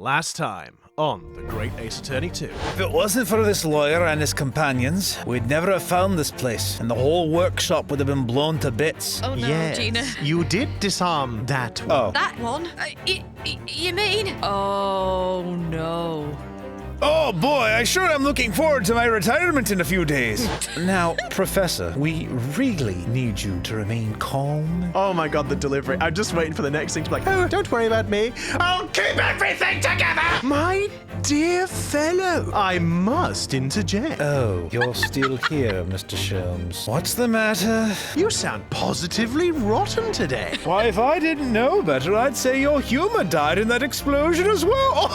Last time on the Great Ace Attorney 2. If it wasn't for this lawyer and his companions, we'd never have found this place, and the whole workshop would have been blown to bits. Oh no, Yes, Gina. you did disarm that one. Oh. That one? You mean? Oh no. Oh boy, I sure am looking forward to my retirement in a few days. Now, Professor, we really need you to remain calm. Oh my god, the delivery. I'm just waiting for the next thing to be like, oh, don't worry about me. I'll keep everything together! My dear fellow, I must interject. Oh, you're still here, Mr. Sholmes. What's the matter? You sound positively rotten today. Why, if I didn't know better, I'd say your humor died in that explosion as well.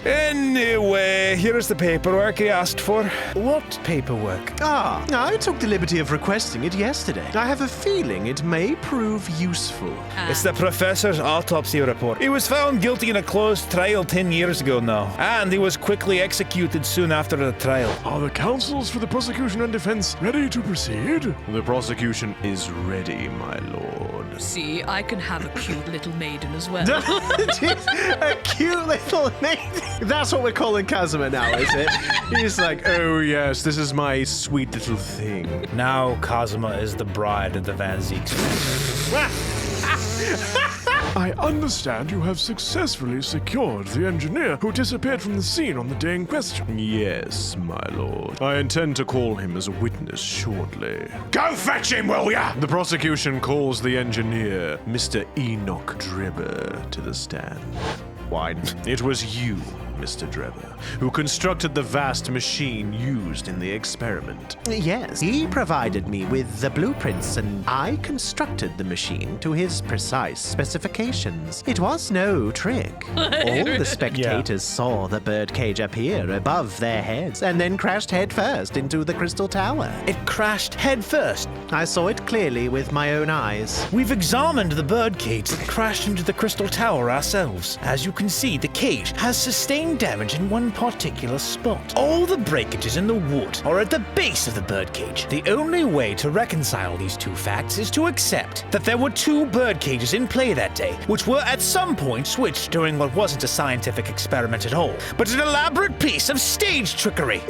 Anyway, here's the paperwork he asked for. What paperwork? I took the liberty of requesting it yesterday. I have a feeling it may prove useful. It's the professor's autopsy report. He was found guilty in a closed trial 10 years ago now, and he was quickly executed soon after the trial. Are the counsels for the prosecution and defense ready to proceed? The prosecution is ready, my lord. See, I can have a cute little maiden as well. A cute little maiden. That's what we're calling Kazuma now, is it? He's like, oh yes, this is my sweet little thing. Now Kazuma is the bride of the Van Zeeks. I understand you have successfully secured the engineer who disappeared from the scene on the day in question. Yes, my lord. I intend to call him as a witness shortly. Go fetch him, will ya? The prosecution calls the engineer, Mr. Enoch Drebber, to the stand. Why? It was you, Mr. Drebber, who constructed the vast machine used in the experiment. Yes, he provided me with the blueprints and I constructed the machine to his precise specifications. It was no trick. All the spectators saw the birdcage appear above their heads and then crashed headfirst into the crystal tower. It crashed headfirst. I saw it clearly with my own eyes. We've examined the birdcage that crashed into the crystal tower ourselves. As you can see, the cage has sustained damage in one particular spot. All the breakages in the wood are at the base of the birdcage. The only way to reconcile these two facts is to accept that there were two birdcages in play that day, which were at some point switched during what wasn't a scientific experiment at all, but an elaborate piece of stage trickery.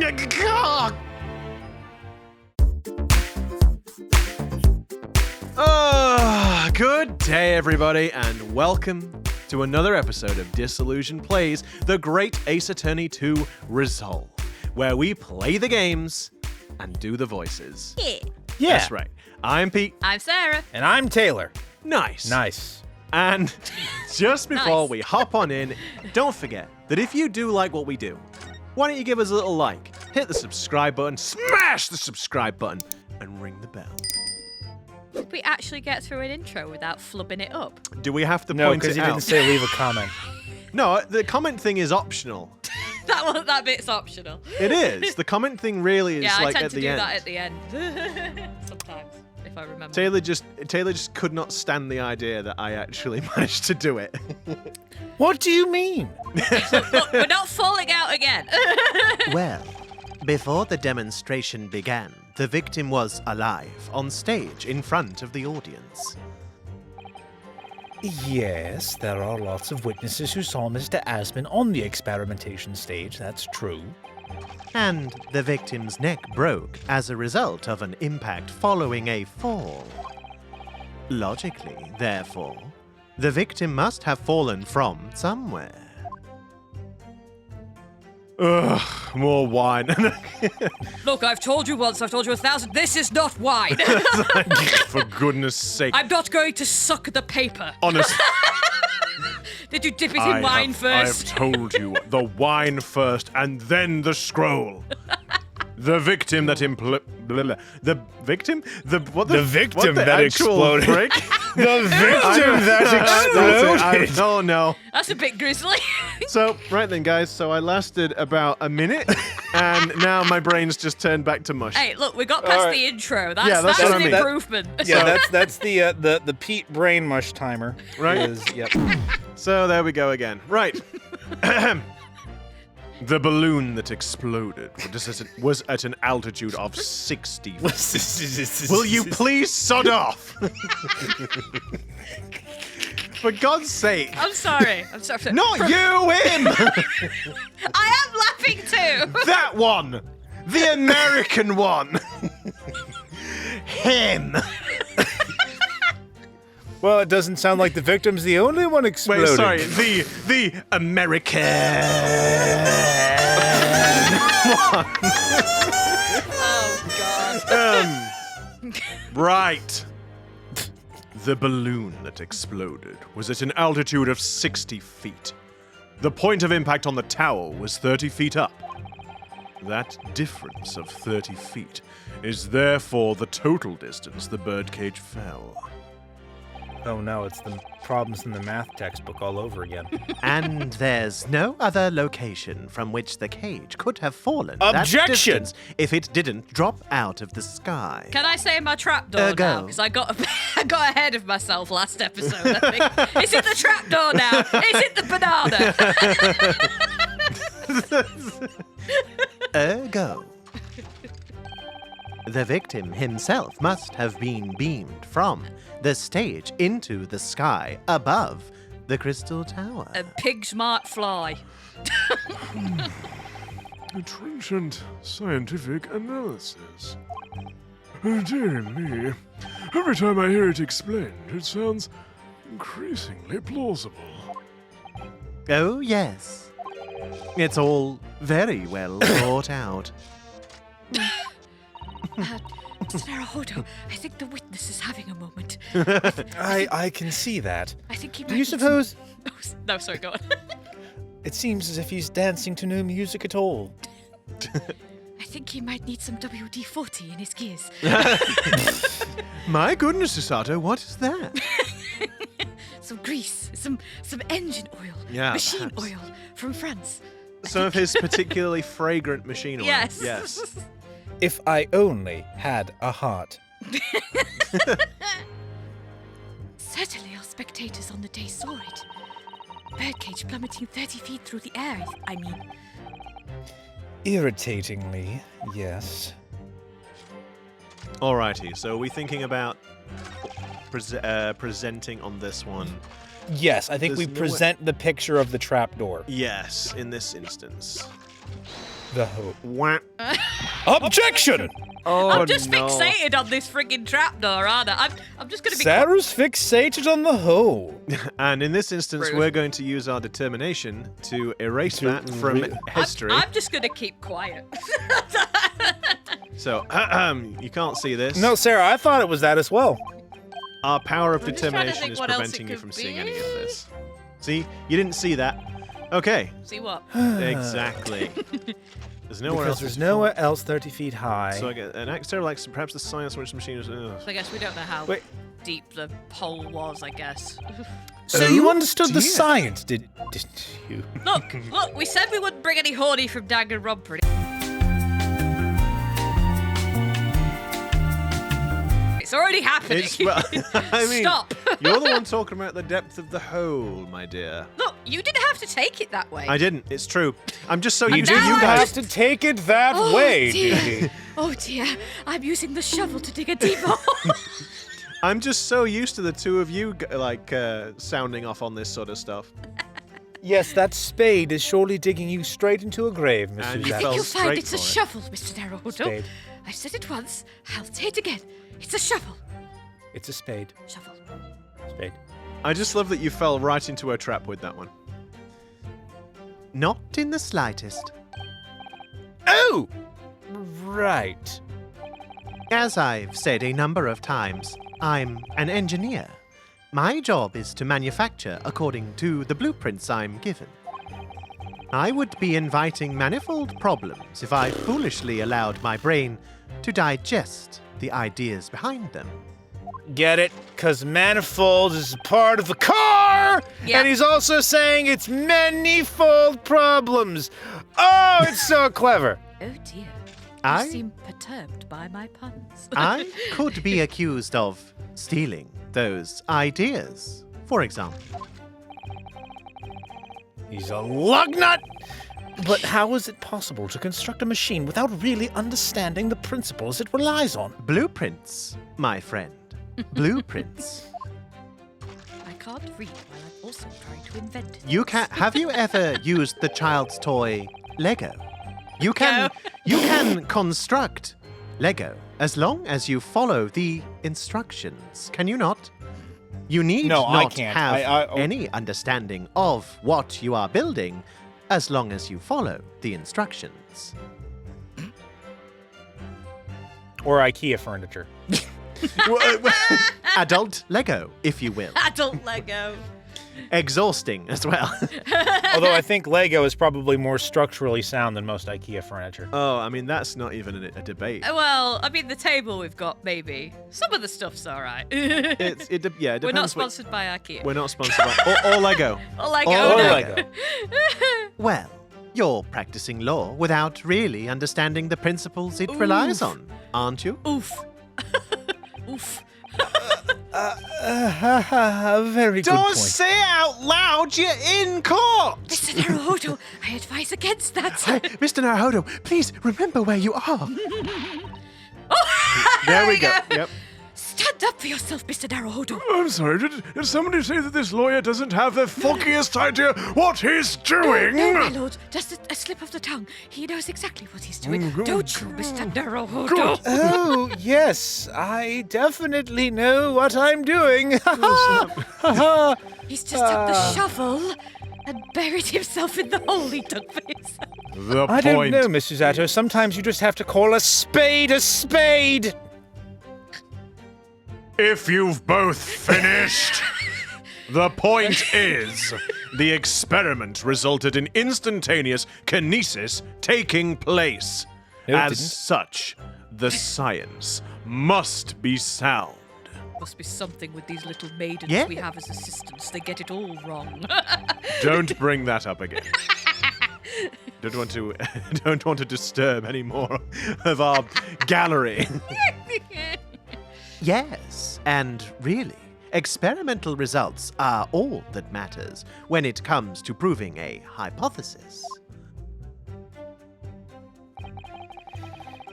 Good day, everybody, and welcome to another episode of Disillusion Plays The Great Ace Attorney 2 Resolve, where we play the games and do the voices. Yeah. That's right. I'm Pete. I'm Sarah. And I'm Taylor. Nice. Nice. And just before Nice. we hop on in, don't forget that if you do like what we do, why don't you give us a little like, hit the subscribe button, smash the subscribe button, and ring the bell. Did we actually get through an intro without flubbing it up? Do we have to No, point because it you out? didn't say leave a comment. No, the comment thing is optional. That bit's optional. It is. The comment thing really is Yeah, like I tend at to the do end. that at the end. Sometimes, if I remember. Taylor just could not stand the idea that I actually managed to do it. What do you mean? Look, we're not falling out again. Well, before the demonstration began, the victim was alive on stage in front of the audience. Yes, there are lots of witnesses who saw Mr. Asman on the experimentation stage, that's true. And the victim's neck broke as a result of an impact following a fall. Logically, therefore, the victim must have fallen from somewhere. Ugh, more wine. Look, I've told you once, I've told you 1,000. This is not wine. For goodness sake. I'm not going to suck the paper. Honest. Did you dip it in wine first? I have told you, the wine first and then the scroll. The victim that the victim? What the victim what the that actual exploded. frick? The victim that exploded. Oh no. That's a bit grisly. So, right then, guys. So I lasted about a minute, and now my brain's just turned back to mush. Hey, look, we got past All right. the intro. Yeah, that's that's what an I mean. improvement. Yeah, that's the Pete brain mush timer. Right. Yep. So there we go again. Right. The balloon that exploded was at an altitude of 60 feet. Will you please sod off? For God's sake. I'm sorry. I'm sorry. Not you, him! I am laughing too. That one! The American one! Him! Well, it doesn't sound like the victim's the only one exploding. Wait, sorry, the American Oh, God. Right. The balloon that exploded was at an altitude of 60 feet. The point of impact on the tower was 30 feet up. That difference of 30 feet is therefore the total distance the birdcage fell. Oh no, it's the problems in the math textbook all over again. And there's no other location from which the cage could have fallen. Objection! That distance if it didn't drop out of the sky. Can I say my trapdoor Go. now? Because I got ahead of myself last episode, I think. Is it the trapdoor now? Is it the banana? Ergo. The victim himself must have been beamed from the stage into the sky above the Crystal Tower. A pig's might fly. A trenchant scientific analysis. Oh, dear me. Every time I hear it explained, it sounds increasingly plausible. Oh, yes. It's all very well thought out. Mr. Naruhodo, I think the witness is having a moment. I can see that. I think he might Do you need some- suppose... No, sorry, go on. It seems as if he's dancing to no music at all. I think he might need some WD-40 in his gears. My goodness, Sato, what is that? Some grease, some engine oil, Yeah, machine perhaps. oil from France. Some of his particularly fragrant machine oil. Yes. Yes. If I only had a heart. Certainly our spectators on the day saw it. Birdcage plummeting 30 feet through the air, I mean. Irritatingly, yes. Alrighty, so are we thinking about presenting on this one? Yes, I think There's we no present the picture of the trapdoor. Yes, in this instance. The hope. Wah. Objection! Oh, I'm just no. fixated on this friggin' trapdoor, aren't I? I'm just gonna be... Sarah's fixated on the hole. And in this instance, Rude. we're going to use our determination to erase that from history. I'm just gonna keep quiet. So, you can't see this. No, Sarah, I thought it was that as well. Our power of I'm just trying to determination think is what else it preventing you could from seeing be. any of this. See? You didn't see that. Okay. See what? Exactly. There's nowhere Because else. there's nowhere else 30 feet high. So I get an actor like perhaps the science which machine is. So I guess we don't know how Wait. deep the hole was, I guess. So you Oh, understood the dear. science, didn't you? Look, we said we wouldn't bring any horny from Danganronpa. It's already happening. It's, well, I mean, Stop. You're the one talking about the depth of the hole, my dear. Look, you didn't have to take it that way. I didn't. It's true. I'm just so You used to now didn't you have guys. to take it that Oh, way, dear. did you? Oh dear, I'm using the shovel to dig a deeper hole. I'm just so used to the two of you sounding off on this sort of stuff. Yes, that spade is surely digging you straight into a grave, Mr. And you I Jackson. think fell you'll find straight it's a for it. shovel, Mr. Naruhodo. Spade. I've said it once, I'll say it again. It's a shovel. It's a spade. Shovel. Spade. I just love that you fell right into a trap with that one. Not in the slightest. Oh! Right. As I've said a number of times, I'm an engineer. My job is to manufacture according to the blueprints I'm given. I would be inviting manifold problems if I foolishly allowed my brain to digest the ideas behind them. Get it? Because manifold is a part of the car! Yeah. And he's also saying it's manifold problems. Oh, it's so clever. Oh dear. I- You seem perturbed by my puns. I could be accused of stealing those ideas, for example. He's a lug nut! But how is it possible to construct a machine without really understanding the principles it relies on? Blueprints, my friend. Blueprints. I can't read while I'm also trying to invent You can. Have you ever used the child's toy Lego? You can construct Lego as long as you follow the instructions. Can you not? You need No, I not can't. have any understanding of what you are building as long as you follow the instructions. Or IKEA furniture. Adult Lego, if you will. Adult Lego. Exhausting as well. Although I think Lego is probably more structurally sound than most IKEA furniture. Oh, I mean, that's not even a debate. Well, I mean, the table we've got, maybe. Some of the stuff's all right. It depends. We're not what- sponsored by IKEA. We're not sponsored by... or Lego. Or Lego. Or no. Lego. Well, you're practicing law without really understanding the principles it relies Oof. on, aren't you? Oof. Oof. Very good point. say it out loud, you're in court! Mr. Naruhodo, I advise against that. Hey, Mr. Naruhodo, please remember where you are. There we go. Yep. Stand up for yourself, Mr. Naruhodo. I'm sorry, did somebody say that this lawyer doesn't have the foggiest idea what he's doing? No, my lord, just a slip of the tongue. He knows exactly what he's doing. Don't you, Mr. Naruhodo? Oh, yes, I definitely know what I'm doing. He's just took the shovel and buried himself in the hole he dug for himself. The I don't point. know, Mrs. Atto. Sometimes you just have to call a spade a spade. If you've both finished, the point is, the experiment resulted in instantaneous kinesis taking place. No, it As didn't. such, the science must be sound. Must be something with these little maidens Yeah. we have as assistants. They get it all wrong. Don't bring that up again. Don't want to disturb any more of our gallery. Yes, and really, experimental results are all that matters when it comes to proving a hypothesis.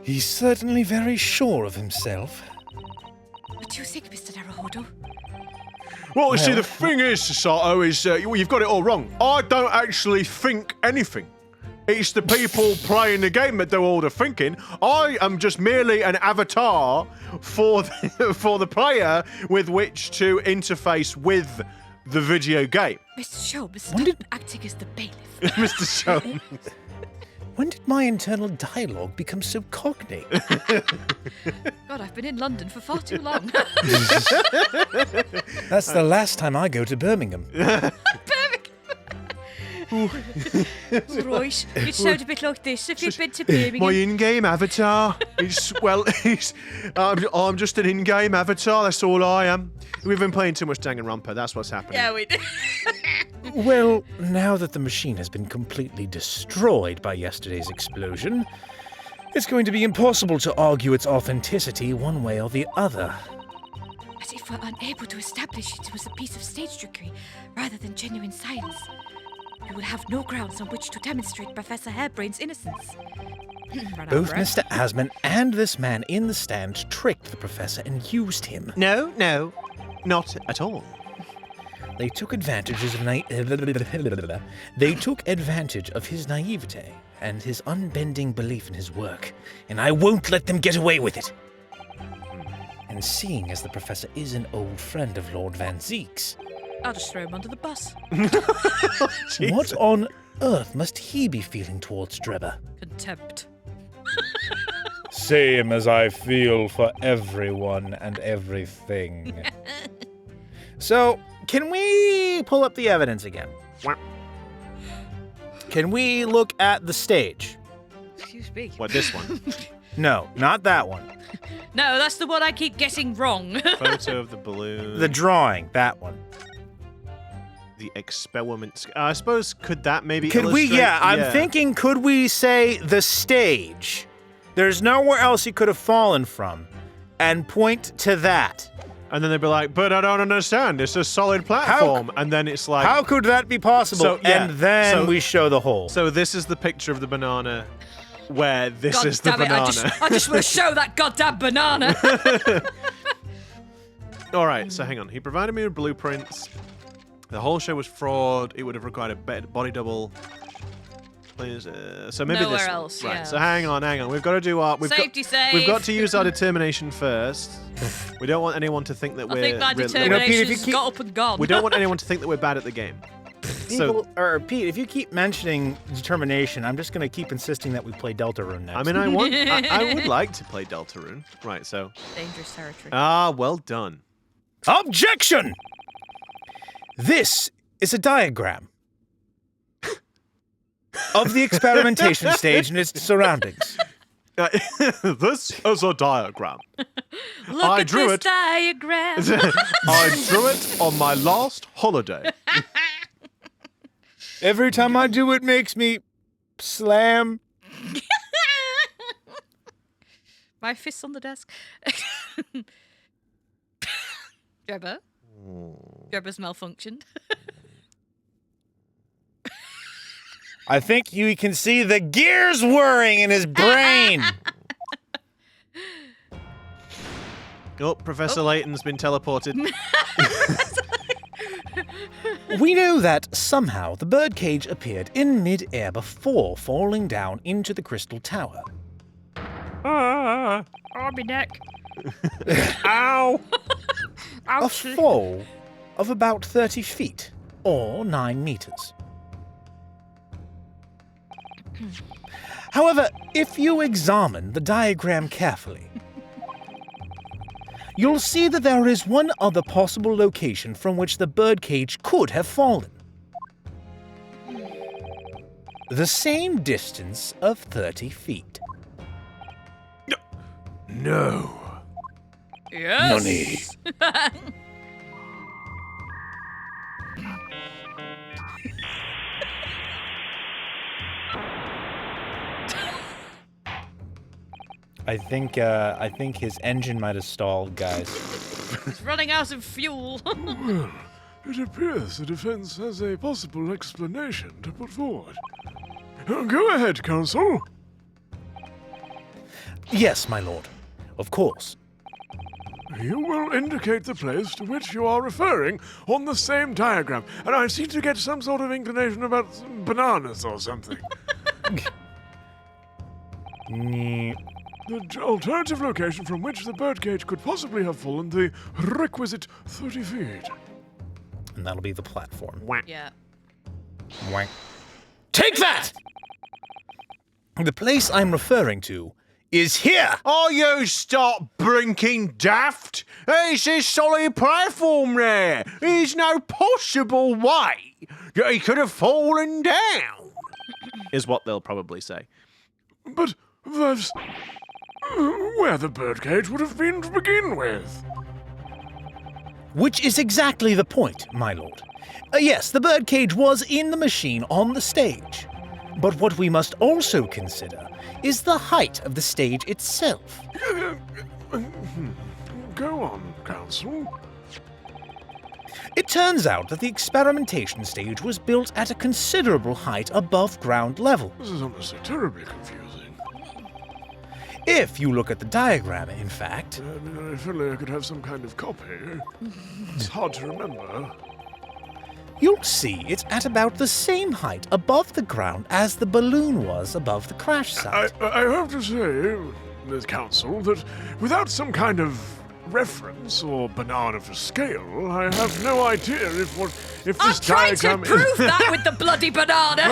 He's certainly very sure of himself. What do you think, Mr. Naruhodo? Well, you see, the thing is, Sato, is you've got it all wrong. I don't actually think anything. It's the people playing the game that do all the thinking. I am just merely an avatar for the player with which to interface with the video game. Mr. Sholmes, When stop did- acting as the bailiff. Mr. Sholmes. When did my internal dialogue become so cockney? God, I've been in London for far too long. That's the last time I go to Birmingham. Right, you sound a bit like this if you've been to Birmingham. My in-game avatar. I'm just an in-game avatar. That's all I am. We've been playing too much Danganronpa. That's what's happening. Yeah, we do. Well, now that the machine has been completely destroyed by yesterday's explosion, it's going to be impossible to argue its authenticity one way or the other. But if we're unable to establish it was a piece of stage trickery rather than genuine science, we will have no grounds on which to demonstrate Professor Hairbrain's innocence. Run out of Both breath. Mr. Asman and this man in the stand tricked the professor and used him. No, not at all. They took advantage of his naivete and his unbending belief in his work, and I won't let them get away with it. And seeing as the professor is an old friend of Lord Van Zeek's, I'll just throw him under the bus. what on earth must he be feeling towards Drebber? Contempt. Same as I feel for everyone and everything. So, can we pull up the evidence again? Can we look at the stage? Excuse me. What, this one? No, not that one. No, that's the one I keep getting wrong. Photo of the balloon. The drawing, that one. The experiment. I suppose, could that maybe Could we? illustrate? Yeah, I'm thinking, could we say the stage? There's nowhere else he could have fallen from. And point to that. And then they'd be like, but I don't understand. It's a solid platform. And then it's like... How could that be possible? So, yeah, and then so- we show the hole. So this is the picture of the banana where this God is the damn it, banana. I just want to show that goddamn banana. All right, so hang on. He provided me with blueprints. The whole show was fraud. It would have required a body double. Please, so maybe Nowhere this one. else, Right. yeah. So hang on. We've got to do our Safety save. We've got to use our determination first. We don't want anyone to think that I we're. think my really- determination's got up and gone. We don't want anyone to think that we're bad at the game. Pete, if you keep mentioning determination, I'm just going to keep insisting that we play Deltarune next. I mean, I would like to play Deltarune. Right. So. Dangerous territory. Well done. Objection! This is a diagram of the experimentation stage and its surroundings. This is a diagram. Look I at drew this it. diagram. I drew it on my last holiday. Every time I do it makes me slam. My fist on the desk. Drebber? Drebber's malfunctioned. I think you can see the gears whirring in his brain. Oh, Professor Layton's been teleported. We know that somehow the birdcage appeared in mid-air before falling down into the crystal tower. Oh, my neck. Ow! A fall of about 30 feet, or 9 meters. However, if you examine the diagram carefully, you'll see that there is one other possible location from which the birdcage could have fallen. The same distance of 30 feet. No. Yes. I think his engine might have stalled, guys. It's running out of fuel. Well, it appears the defense has a possible explanation to put forward. Go ahead, counsel. Yes, my lord. Of course. You will indicate the place to which you are referring on the same diagram, and I seem to get some sort of inclination about some bananas or something. The alternative location from which the birdcage could possibly have fallen the requisite 30 feet. And that'll be the platform. Yeah. Wank. Take that! The place I'm referring to is here. Oh, you stop brinking daft! It's a solid platform there! There's no possible way that he could have fallen down! Is what they'll probably say. But that's where the birdcage would have been to begin with. Which is exactly the point, my lord. Yes, the birdcage was in the machine on the stage. But what we must also consider is the height of the stage itself. Go on, counsel. It turns out that the experimentation stage was built at a considerable height above ground level. This is honestly terribly confusing. If you look at the diagram, in fact, If only I could have some kind of copy. It's hard to remember. you'll see it's at about the same height above the ground as the balloon was above the crash site. I have to say, Miss Counsel, that without some kind of reference or banana for scale, I have no idea if this I'm trying to diagram prove that with the bloody banana.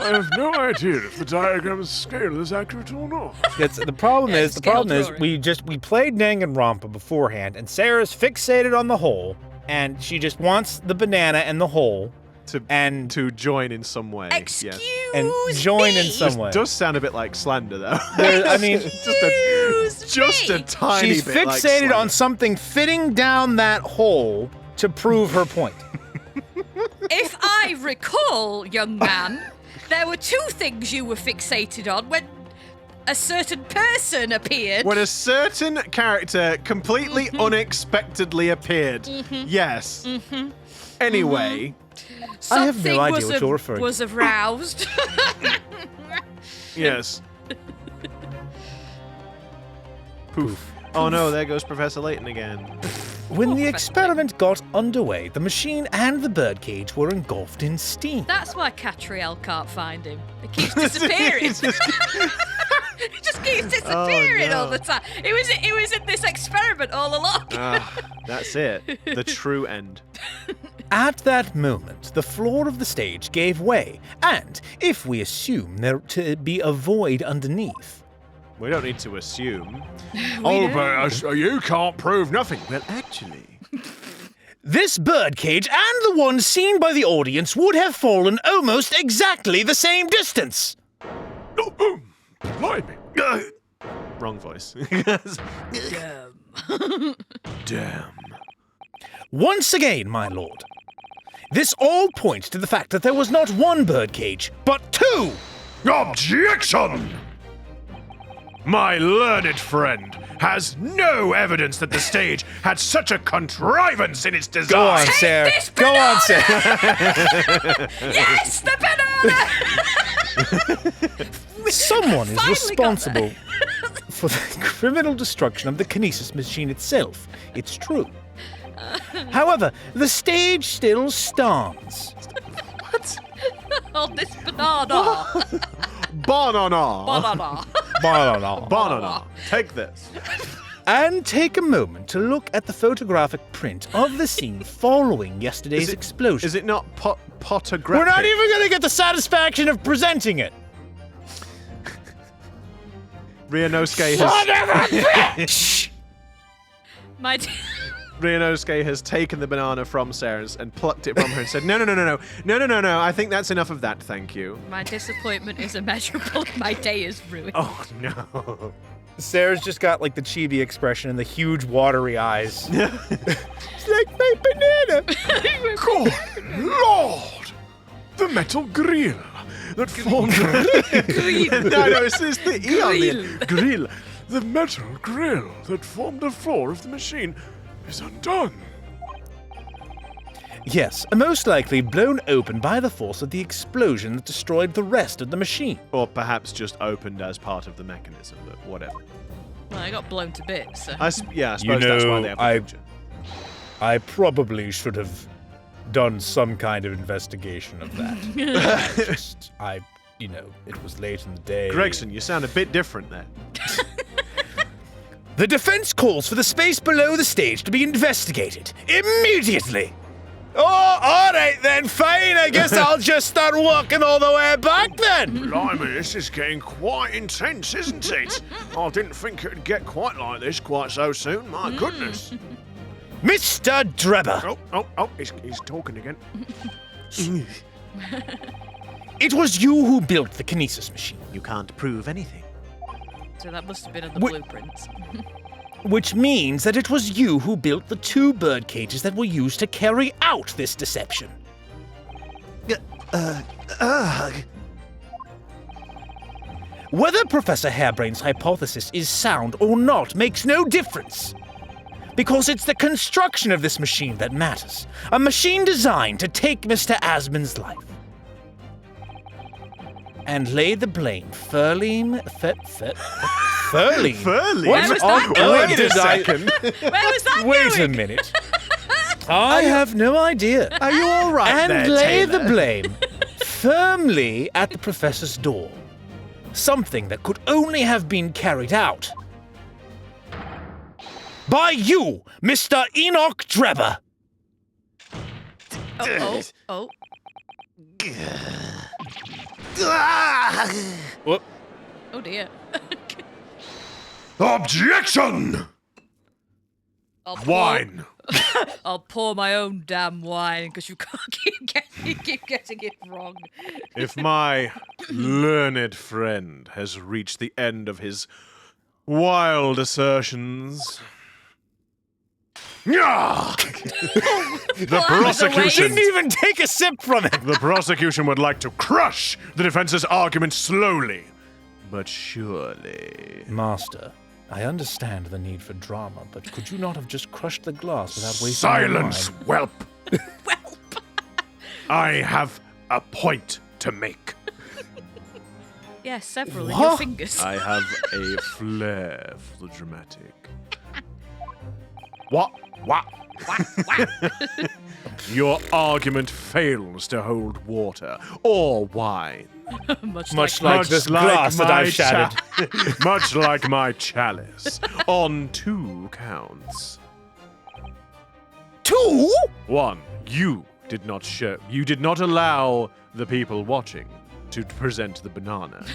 I have no idea if the diagram's scale is accurate or not. The problem is scale drawing. we played Danganronpa beforehand, and Sarah's fixated on the hole, and she just wants the banana and the hole To join in some way. Excuse and join in me. some way. Does sound a bit like slander, though. I mean, just a tiny she's bit like fixated slander. on something fitting down that hole to prove her point. If I recall, young man, there were two things you were fixated on when a certain person appeared. When a certain character completely unexpectedly appeared. Yes. Anyway. I have no Something idea what you're referring to. was aroused. Yes. Poof. Oh no, there goes Professor Layton again. When the experiment got underway, the machine and the birdcage were engulfed in steam. That's why Catriel can't find him. He keeps disappearing. He just keeps disappearing all the time. He was in this experiment all along. That's it. The true end. At that moment, the floor of the stage gave way, and if we assume there to be a void underneath, We don't need to assume. But you can't prove nothing. Well, actually. this birdcage and the one seen by the audience would have fallen almost exactly the same distance. Blimey. Wrong voice. Damn. Once again, my lord, this all points to the fact that there was not one birdcage, but two! Objection! My learned friend has no evidence that the stage had such a contrivance in its design. Go on, Sarah. this Go on, Sarah. Yes, the banana! Someone is Finally got responsible for the criminal destruction of the kinesis machine itself. It's true. However, the stage still stands. On this banana. Banana. Banana. Banana. Take this. And take a moment to look at the photographic print of the scene following yesterday's explosion. Is it not potographic? We're not even going to get the satisfaction of presenting it. Ryunosuke Son has, of a bitch! My Ryunosuke has taken the banana from Sarah and plucked it from her and said, no. I think that's enough of that, thank you. My disappointment is immeasurable. My day is ruined. Oh, no. Sarah's just got like the chibi expression and the huge watery eyes. It's like my banana. Good Lord! The metal grill that formed No, it's the E on the end. grill. The metal grill that formed the floor of the machine is undone. Yes, most likely blown open by the force of the explosion that destroyed the rest of the machine. Or perhaps just opened as part of the mechanism, but whatever. Well, I got blown to bits. So. I suppose that's why they have the picture. I probably should have done some kind of investigation of that. It was late in the day. Gregson, you sound a bit different there. The defense calls for the space below the stage to be investigated immediately. Oh, all right then, fine. I guess I'll just start walking all the way back then. Blimey, this is getting quite intense, isn't it? I didn't think it'd get quite like this quite so soon. My goodness. Mr. Drebber, He's talking again. it was you who built the kinesis machine, You can't prove anything. So that must have been in the Wh- blueprints. which means that it was you who built the two bird cages that were used to carry out this deception. Whether Professor Hairbrain's hypothesis is sound or not makes no difference. Because it's the construction of this machine that matters. A machine designed to take Mr. Asman's life. And lay the blame Furling. Furling? Where was that going? Wait a second. Where was that Wait a going? minute. I have no idea. Are you all right And there, lay Taylor? the blame firmly at the professor's door. Something that could only have been carried out by you, Mr. Enoch Drebber. Oh. Whoop. Oh dear. Objection! Wine. I'll pour my own damn wine because you can't keep getting it wrong. If my learned friend has reached the end of his wild assertions, the prosecution Didn't even take a sip from it. the prosecution would like to crush the defense's argument slowly, but surely. Master, I understand the need for drama, but could you not have just crushed the glass without wasting Silence, your wine? whelp. I have a point to make. Yes, several in your What? fingers. I have a flair for the dramatic. What? Your argument fails to hold water or wine. Much like this glass that I've shattered. Much like my chalice. On 2 counts. 2? 1. You did not allow the people watching to present the banana.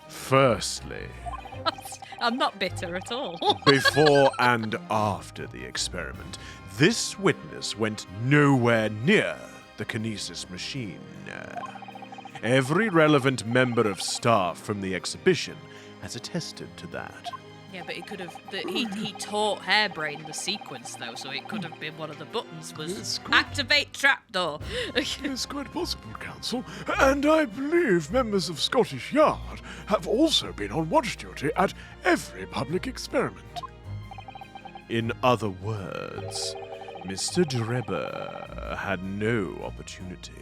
Firstly, I'm not bitter at all. before and after the experiment, this witness went nowhere near the kinesis machine. Every relevant member of staff from the exhibition has attested to that. Yeah, but he could have. He taught Hairbrain the sequence, though, so it could have been one of the buttons was activate trapdoor. It's quite possible, Counsel. And I believe members of Scottish Yard have also been on watch duty at every public experiment. In other words, Mr. Drebber had no opportunity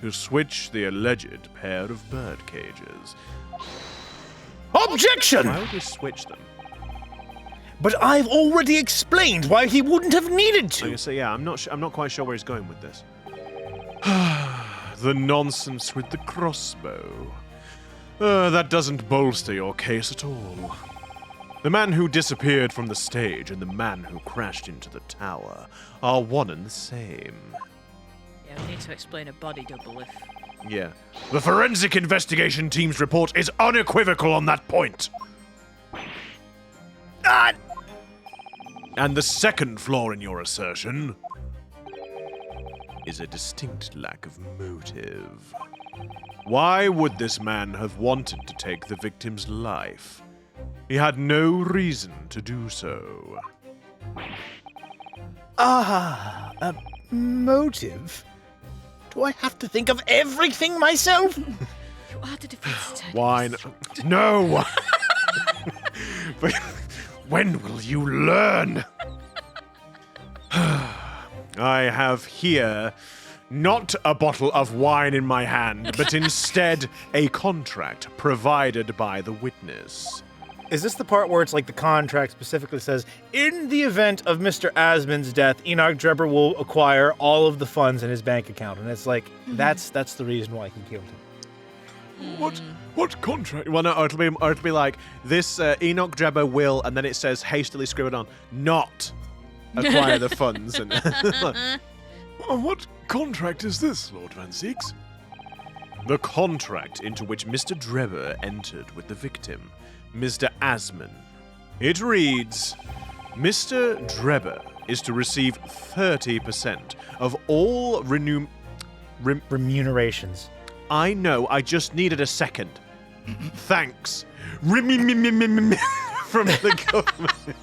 to switch the alleged pair of bird cages. Objection! Why would we switch them? But I've already explained why he wouldn't have needed to. So yeah, I'm not quite sure where he's going with this. The nonsense with the crossbow. That doesn't bolster your case at all. The man who disappeared from the stage and the man who crashed into the tower are one and the same. Yeah, we need to explain a body double if... Yeah. The forensic investigation team's report is unequivocal on that point. And the second flaw in your assertion is a distinct lack of motive. Why would this man have wanted to take the victim's life? He had no reason to do so. Motive? Do I have to think of everything myself? You are the defense attorney. Wine. No! But when will you learn? I have here not a bottle of wine in my hand, but instead a contract provided by the witness. Is this the part where it's like the contract specifically says, in the event of Mr. Asman's death, Enoch Drebber will acquire all of the funds in his bank account? And it's like, that's the reason why he killed him. What contract? Well, no, it'll be like, this Enoch Drebber will, and then it says hastily scribbled on, not acquire the funds. And What contract is this, Lord Van Zeeks? the contract into which Mr. Drebber entered with the victim, Mr. Asman. It reads, Mr. Drebber is to receive 30% of all Remunerations. I know, I just needed a second. Thanks. From the government.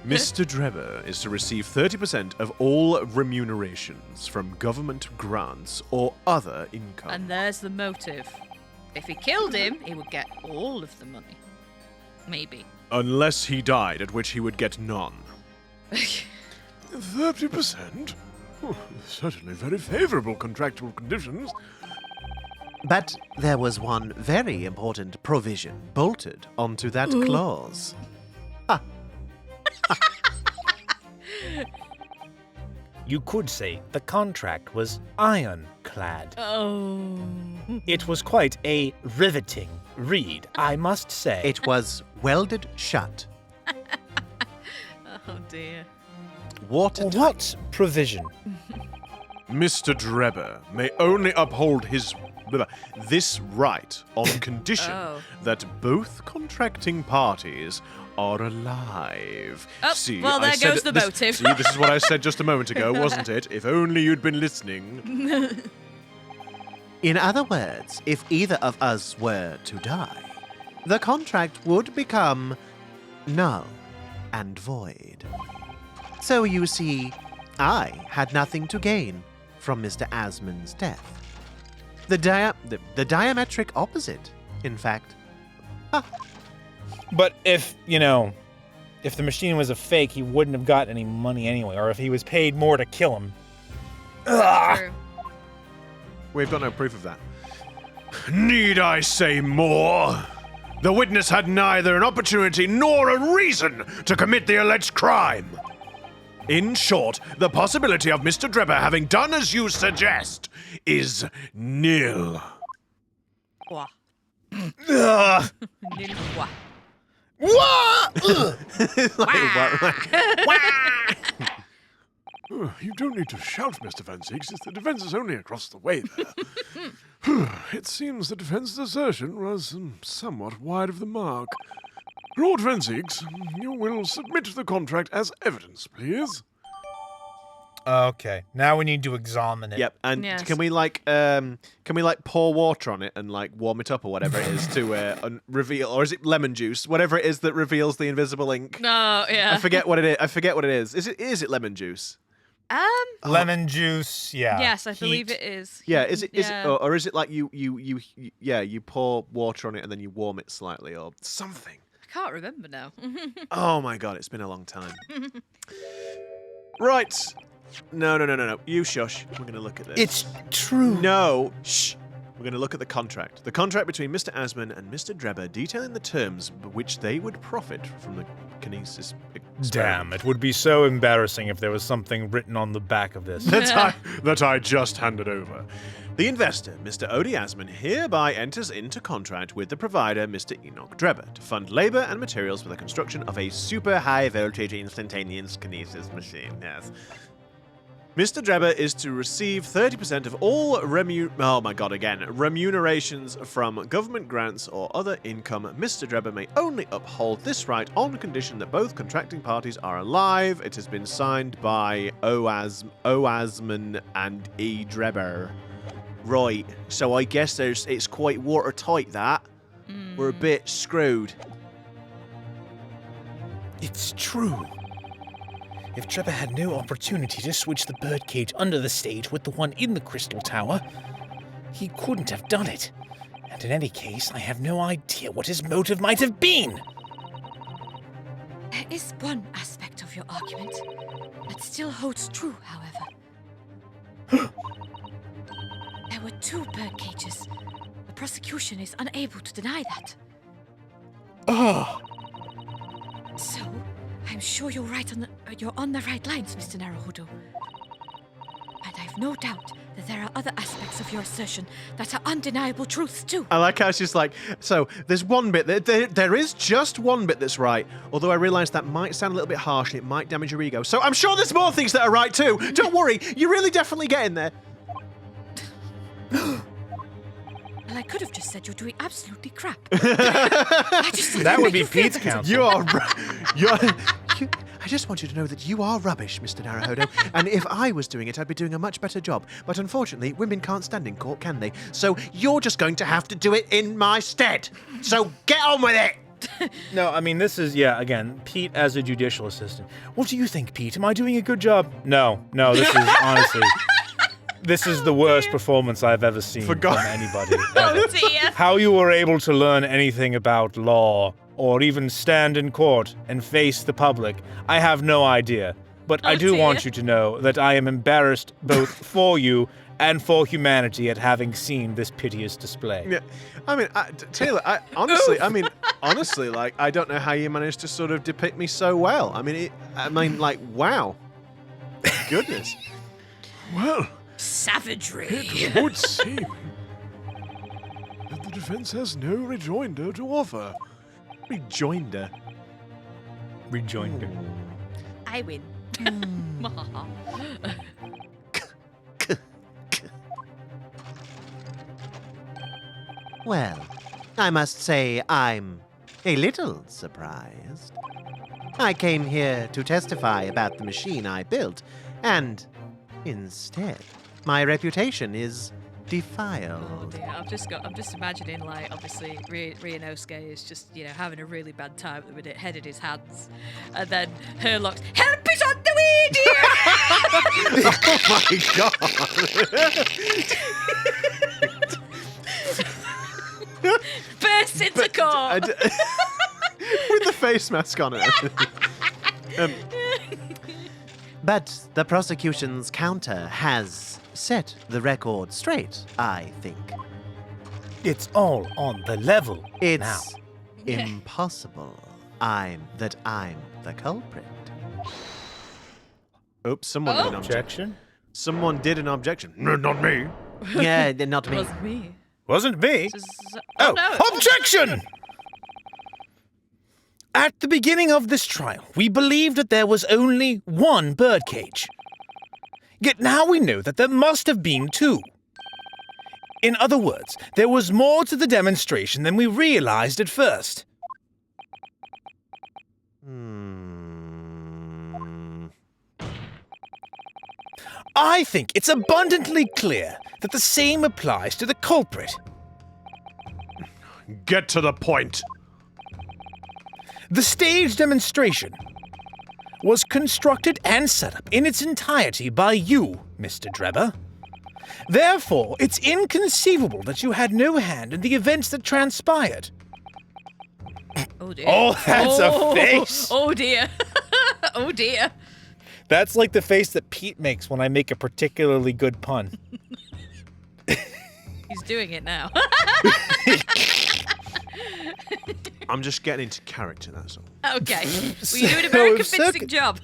Mr. Drebber is to receive 30% of all remunerations from government grants or other income. And there's the motive. If he killed him, he would get all of the money. Maybe. Unless he died, at which he would get none. 30%? Oh, certainly very favorable contractual conditions. But there was one very important provision bolted onto that clause. You could say the contract was ironclad. Oh. It was quite a riveting read, I must say. It was welded shut. Oh dear. Watertight. What provision? Mr. Drebber may only uphold this right on condition that both contracting parties are alive. Oh, well, there goes the motive. See, this is what I said just a moment ago, wasn't it? If only you'd been listening. In other words, if either of us were to die, the contract would become null and void. So you see, I had nothing to gain from Mr. Asman's death. The diametric opposite, in fact. But if the machine was a fake, he wouldn't have gotten any money anyway, or if he was paid more to kill him. True. We've got no proof of that. Need I say more? The witness had neither an opportunity nor a reason to commit the alleged crime. In short, the possibility of Mr. Drebber having done as you suggest is nil. Wah. Ugh. Nil wah. What? You don't need to shout, Mr. Van Zieks, since the defense is only across the way there. It seems the defense's assertion was somewhat wide of the mark. Lord Van Zieks, you will submit the contract as evidence, please. Okay, now we need to examine it. Yep, and Yes. can we pour water on it and like warm it up or whatever it is to reveal, or is it lemon juice? Whatever it is that reveals the invisible ink. No, yeah. I forget what it is. Is it lemon juice? Lemon juice, yeah. Yes, I believe Heat. it is. Yeah, is it Yeah. or is it like you pour water on it and then you warm it slightly or something? I can't remember now. Oh my god, it's been a long time. Right. No. You shush. We're going to look at this. It's true. No. Shh. We're going to look at the contract. The contract between Mr. Asman and Mr. Drebber detailing the terms by which they would profit from the kinesis experiment. Damn, it would be so embarrassing if there was something written on the back of this. That I just handed over. The investor, Mr. Odie Asman, hereby enters into contract with the provider, Mr. Enoch Drebber, to fund labor and materials for the construction of a super high voltage instantaneous kinesis machine. Yes. Mr. Drebber is to receive 30% of all remunerations from government grants or other income. Mr. Drebber may only uphold this right on condition that both contracting parties are alive. It has been signed by Asman and E. Drebber. Right, so I guess it's quite watertight, that. We're a bit screwed. It's true. If Drebber had no opportunity to switch the birdcage under the stage with the one in the crystal tower, he couldn't have done it. And in any case, I have no idea what his motive might have been. There is one aspect of your argument that still holds true, however. There were 2 birdcages. The prosecution is unable to deny that. Oh, So, I'm sure you're on the right lines, Mr. Naruhodo. And I've no doubt that there are other aspects of your assertion that are undeniable truths too. I like how it's just like, so there's one bit, there is just one bit that's right, although I realise that might sound a little bit harsh and it might damage your ego. So I'm sure there's more things that are right too. Don't worry, you're really definitely getting there. Well, I could have just said you're doing absolutely crap. I just that would be make you feel Pete's better. counsel. You are, I just want you to know that you are rubbish, Mr. Naruhodo, and if I was doing it, I'd be doing a much better job. But unfortunately, women can't stand in court, can they? So you're just going to have to do it in my stead. So get on with it! No, I mean, this is, again, Pete as a judicial assistant. What do you think, Pete? Am I doing a good job? No, this is, honestly, this is the worst performance I've ever seen from anybody. Oh dear. How you were able to learn anything about law, or even stand in court and face the public, I have no idea. But I do want you to know that I am embarrassed both for you and for humanity at having seen this piteous display. Yeah, I mean, Taylor, honestly, like, I don't know how you managed to sort of depict me so well. I mean, wow. Goodness. Well, Savagery. it would seem that the defense has no rejoinder to offer. Rejoinder. Rejoinder. I win. Well, I must say I'm a little surprised. I came here to testify about the machine I built, and instead, my reputation is defiled. Oh dear, I'm just imagining, like, obviously Ryunosuke is just, having a really bad time at the minute, head in his hands, and then Herlock's, help is on the way, dear! Oh my god! Burst into court! With the face mask on it. But the prosecution's counter has set the record straight, I think. It's all on the level now. It's impossible. I'm the culprit. Oops, someone did an objection. Someone did an objection. No, not me. Yeah, not me. Wasn't me. Wasn't me. Oh, no. Objection! At the beginning of this trial, we believed that there was only one birdcage. Yet now we know that there must have been two. In other words, there was more to the demonstration than we realized at first. I think it's abundantly clear that the same applies to the culprit. Get to the point. The stage demonstration was constructed and set up in its entirety by you, Mr. Drebber. Therefore, it's inconceivable that you had no hand in the events that transpired. Oh dear. Oh, that's a face! Oh dear. Oh dear. That's like the face that Pete makes when I make a particularly good pun. He's doing it now. I'm just getting into character, that's all. Okay. Well, you're doing a very convincing job.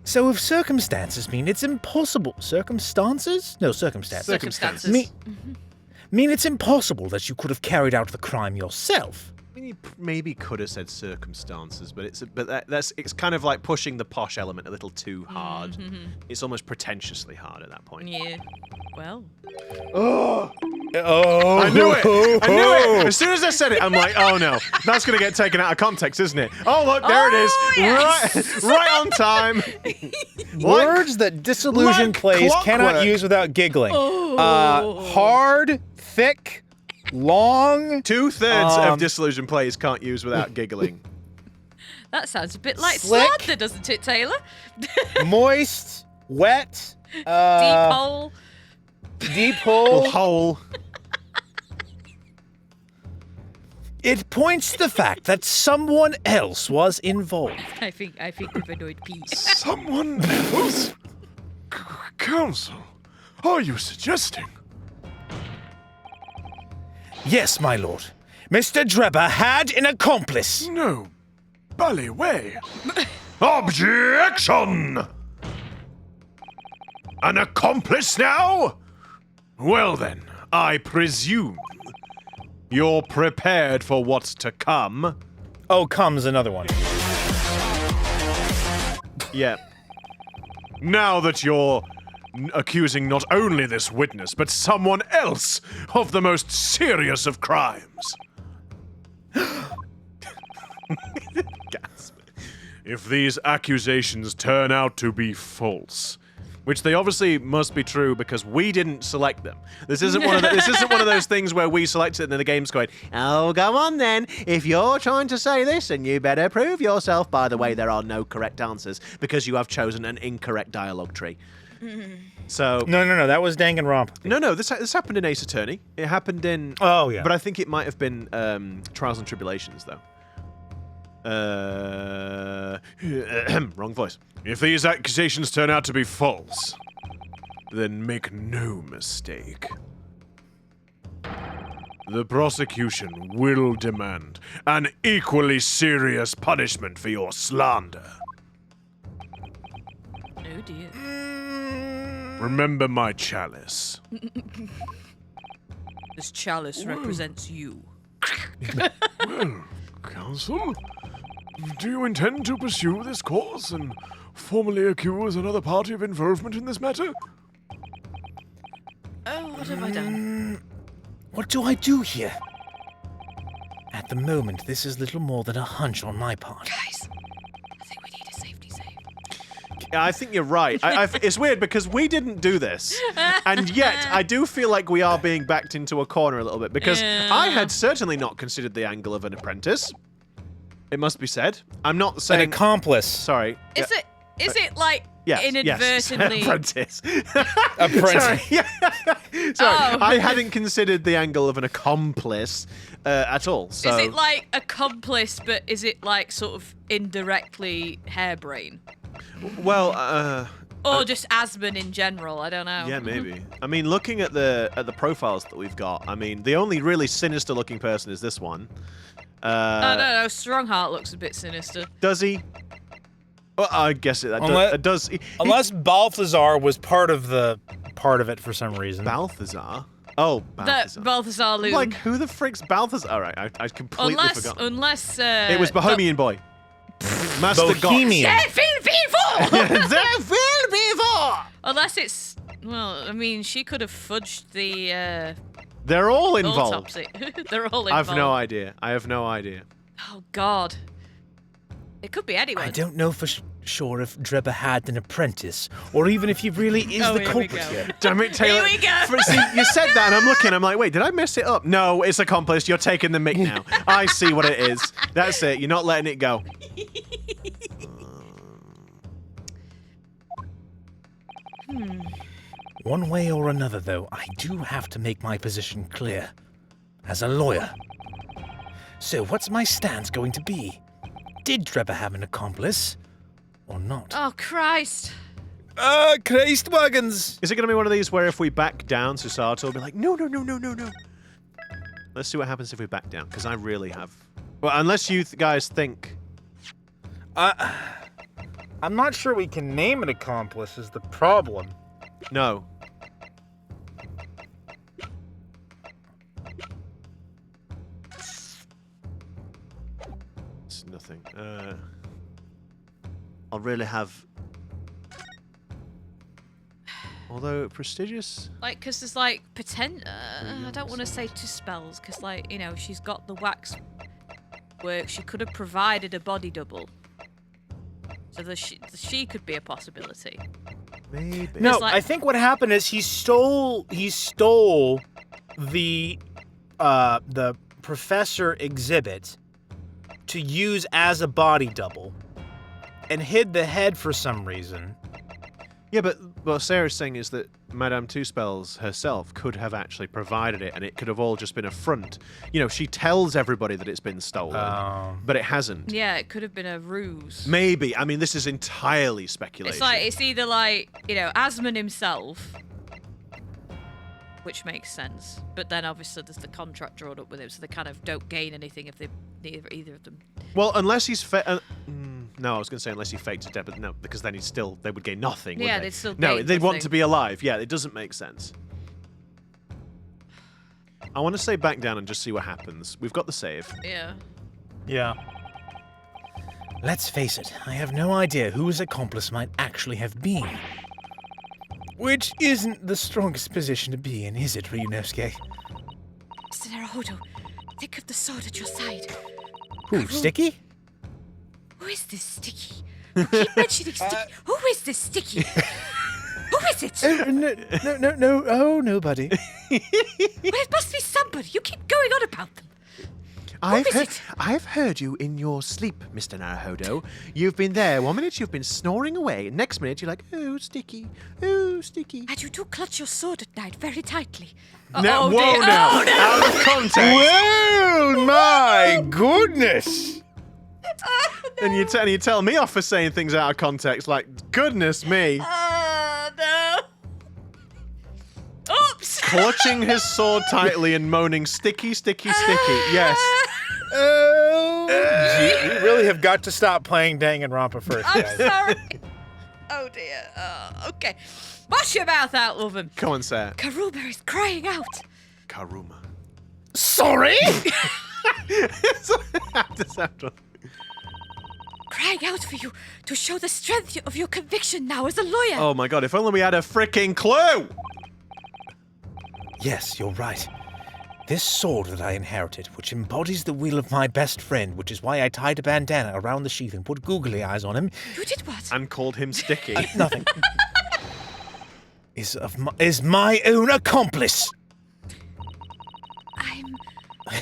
So if circumstances mean it's impossible... Circumstances? No, circumstances. Circumstances. Mean it's impossible that you could have carried out the crime yourself. I mean, he maybe could have said circumstances, but it's kind of like pushing the posh element a little too hard. It's almost pretentiously hard at that point. Yeah. Well. Oh! I knew it! I knew it! As soon as I said it, I'm like, oh no, that's going to get taken out of context, isn't it? Oh look, there it is! Yes. Right on time! Words that Disillusion like Plays cannot clockwork. use without giggling. Hard, thick, long... 2/3 of Disillusion Plays can't use without giggling. That sounds a bit like Slick. slander, doesn't it, Taylor? moist, wet, Deep hole. deep hole. Hole. It points to the fact that someone else was involved. I think we've annoyed Pete. Someone else? Counsel, are you suggesting? Yes, my lord. Mr. Drebber had an accomplice. No. Bally way. Objection! An accomplice now? Well then, I presume you're prepared for what's to come. Oh, comes another one. Yeah. Now that you're accusing not only this witness, but someone else of the most serious of crimes. Gasp. If these accusations turn out to be false, which they obviously must be true because we didn't select them. This isn't one of those things where we select it and then the game's going, oh, go on then. If you're trying to say this, and you better prove yourself. By the way, there are no correct answers because you have chosen an incorrect dialogue tree. So No, that was Danganronpa. no, this happened in Ace Attorney. It happened in. Oh, yeah. But I think it might have been Trials and Tribulations, though. Wrong voice. If these accusations turn out to be false, then make no mistake. The prosecution will demand an equally serious punishment for your slander. Oh dear. Remember my chalice. This chalice represents you. Well, counsel, do you intend to pursue this course and formally accuse another party of involvement in this matter? Oh, what have I done? What do I do here? At the moment, this is little more than a hunch on my part. Guys, I think we need a safety save. Yeah, I think you're right. It's weird because we didn't do this, and yet I do feel like we are being backed into a corner a little bit because I had certainly not considered the angle of an apprentice. It must be said. I'm not saying An accomplice. Sorry. Is it like Yes, inadvertently? Yes. Apprentice. Apprentice. Sorry. Sorry. I hadn't considered the angle of an accomplice at all. So. Is it like accomplice, but is it like sort of indirectly harebrained? Well, Or just Asman in general, I don't know. Yeah, maybe. I mean, looking at the profiles that we've got, I mean, the only really sinister-looking person is this one. I don't know, Strongheart looks a bit sinister. Does he? Well, I guess it does. Unless Balthazar was part of it for some reason. Balthazar? Oh, Balthazar. Balthazar Loon. Like, who the frick's Balthazar? All right, I completely forgot. Unless, it was Bohemian Boy. Master Bohemian. There will be four! There will be four! Unless it's... Well, I mean, she could have fudged the, They're all involved. autopsy. They're all involved. I have no idea. I have no idea. Oh, God. It could be anyone. I don't know for sure if Drebber had an apprentice, or even if he really is the here we culprit go. here. Damn it, Taylor. Here we go. See, you said that, and I'm looking. I'm like, wait, did I mess it up? No, it's accomplice. You're taking the mick now. I see what it is. That's it. You're not letting it go. One way or another, though, I do have to make my position clear. As a lawyer. So, what's my stance going to be? Did Drebber have an accomplice? Or not? Oh, Christ. Christ wagons! Is it going to be one of these where if we back down, Susato will be like, no, no, no, no, no, no. Let's see what happens if we back down, because I really have... Well, unless you guys think... I'm not sure we can name an accomplice is the problem. No. It's nothing. I'll really have... Although, prestigious? Like, because there's, like, I don't want to say two spells, because, like, you know, she's got the wax work. She could have provided a body double. So the she could be a possibility. Maybe. No, like- I think what happened is he stole the professor exhibit to use as a body double and hid the head for some reason. Yeah, but what Sarah's saying is that Madame Two Spells herself could have actually provided it, and it could have all just been a front. You know, she tells everybody that it's been stolen, but it hasn't. Yeah, it could have been a ruse. Maybe. I mean, this is entirely speculation. It's like, it's either like, you know, Asman himself, which makes sense, but then obviously there's the contract drawn up with him, so they kind of don't gain anything if either of them. Well, unless he's no, I was going to say unless he faked a death, but no, because then they would gain nothing. Yeah, would they'd still no, gain they'd want nothing. to be alive. Yeah, it doesn't make sense. I want to say back down and just see what happens. We've got the save. Yeah. Yeah. Let's face it, I have no idea who his accomplice might actually have been. Which isn't the strongest position to be in, is it, Ryunosuke? Mr. Naruhodo, think of the sword at your side. Who, Sticky? Who is this Sticky? You keep mentioning Sticky. Who is this Sticky? Who is it? No, oh, nobody. Well, it must be somebody. You keep going on about them. I've heard you in your sleep, Mr. Naruhodo. You've been there. 1 minute you've been snoring away. Next minute you're like, oh, Sticky, oh, Sticky. And you do clutch your sword at night very tightly. No, Oh, whoa, dear. now. Oh, no. Out of context. Well, my goodness! And you tell me off for saying things out of context, like, goodness me. Oh, no. Oops. Clutching his sword tightly and moaning, sticky, sticky, sticky. Yes. Oh, gee, we really have got to stop playing Danganronpa first, I'm guys. sorry. Oh, dear. Okay. Wash your mouth out, woman. Come on, Sarah. Karuma is crying out. Karuma. Sorry? Crying out for you to show the strength of your conviction now as a lawyer. Oh my god, if only we had a freaking clue! Yes, you're right. This sword that I inherited, which embodies the will of my best friend, which is why I tied a bandana around the sheath and put googly eyes on him, You did what? And called him Sticky. nothing, is my own accomplice. I'm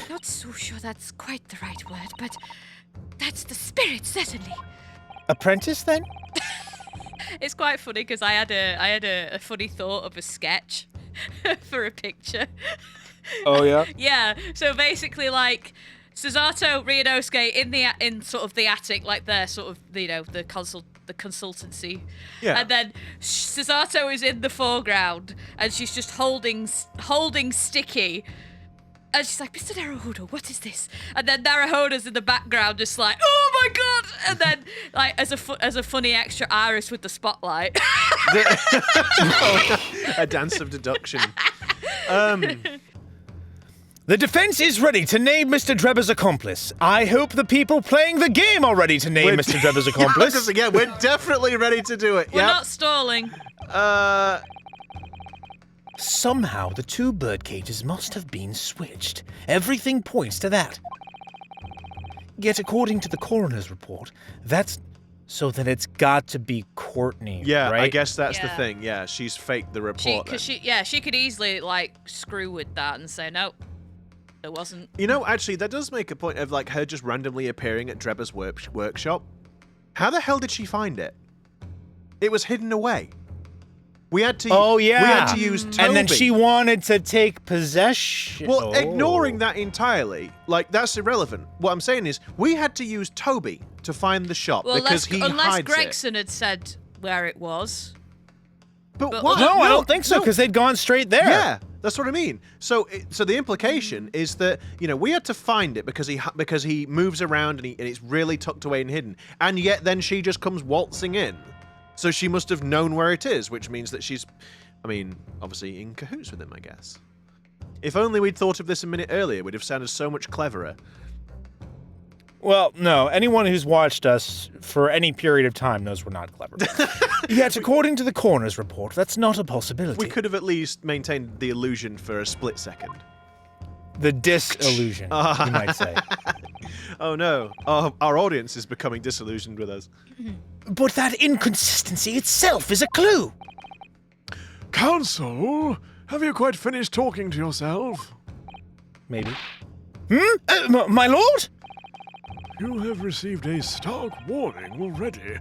not so sure that's quite the right word, but that's the spirit, certainly. Apprentice, then? It's quite funny because I had a funny thought of a sketch for a picture. Oh, yeah? Yeah, so basically, like, Susato, Ryunosuke in sort of the attic, like their sort of, you know, the the consultancy. Yeah. And then Susato is in the foreground, and she's just holding Sticky. And she's like, Mr. Naruhodo, what is this? And then Naruhodo's in the background, just like, oh my god! And then, like, as a funny extra, Iris with the spotlight. A dance of deduction. The defense is ready to name Mr. Drebber's accomplice. I hope the people playing the game are ready to name Mr. Drebber's accomplice. Yeah, we're definitely ready to do it. We're not stalling. Somehow the two bird cages must have been switched. Everything points to that. Yet according to the coroner's report, so then it's got to be Courtney, Yeah, right? I guess that's the Yeah. thing. Yeah, she's faked the report. She could easily, like, screw with that and say, no, it wasn't. You know, actually, that does make a point of, like, her just randomly appearing at Drebber's workshop. How the hell did she find it? It was hidden away. We had to. Oh, yeah. We had to use Toby. And then she wanted to take possession. Well, ignoring that entirely, like, that's irrelevant. What I'm saying is, we had to use Toby to find the shop Well, because he unless hides it. Gregson had said where it was. But but- what? No, I don't think so, no. because they'd gone straight there. Yeah, that's what I mean. So the implication is that, you know, we had to find it because he moves around and it's really tucked away and hidden, and yet then she just comes waltzing in. So she must have known where it is, which means that she's, I mean, obviously in cahoots with him, I guess. If only we'd thought of this a minute earlier, we'd have sounded so much cleverer. Well, no, anyone who's watched us for any period of time knows we're not clever. Yet, according to the coroner's report, that's not a possibility. We could have at least maintained the illusion for a split second. The disillusion, you might say. Oh no, our audience is becoming disillusioned with us. But that inconsistency itself is a clue. Counsel, have you quite finished talking to yourself? Maybe. My lord? You have received a stark warning already.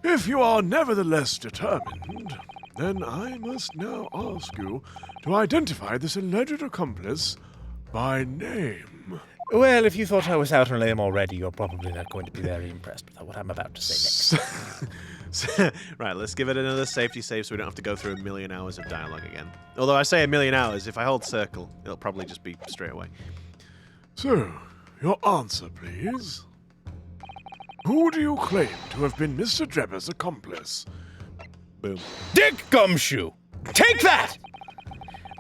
If you are nevertheless determined, then I must now ask you to identify this alleged accomplice by name. Well, if you thought I was out on a limb already, you're probably not going to be very impressed with what I'm about to say next. Right, let's give it another safety save so we don't have to go through a million hours of dialogue again. Although I say a million hours, if I hold circle, it'll probably just be straight away. So, your answer, please. Who do you claim to have been Mr. Drebber's accomplice? Boom. Dick Gumshoe! Take that!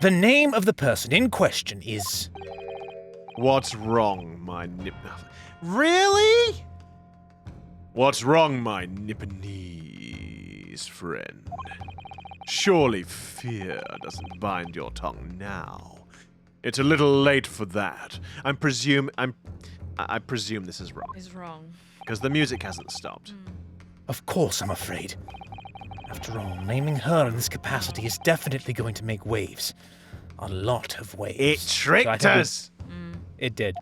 The name of the person in question is... What's wrong, my Really? What's wrong, my Nipponese friend? Surely fear doesn't bind your tongue now. It's a little late for that. I presume this is wrong. Is wrong. Because the music hasn't stopped. Of course, I'm afraid. After all, naming her in this capacity is definitely going to make waves. A lot of waves. It tricked us! It did.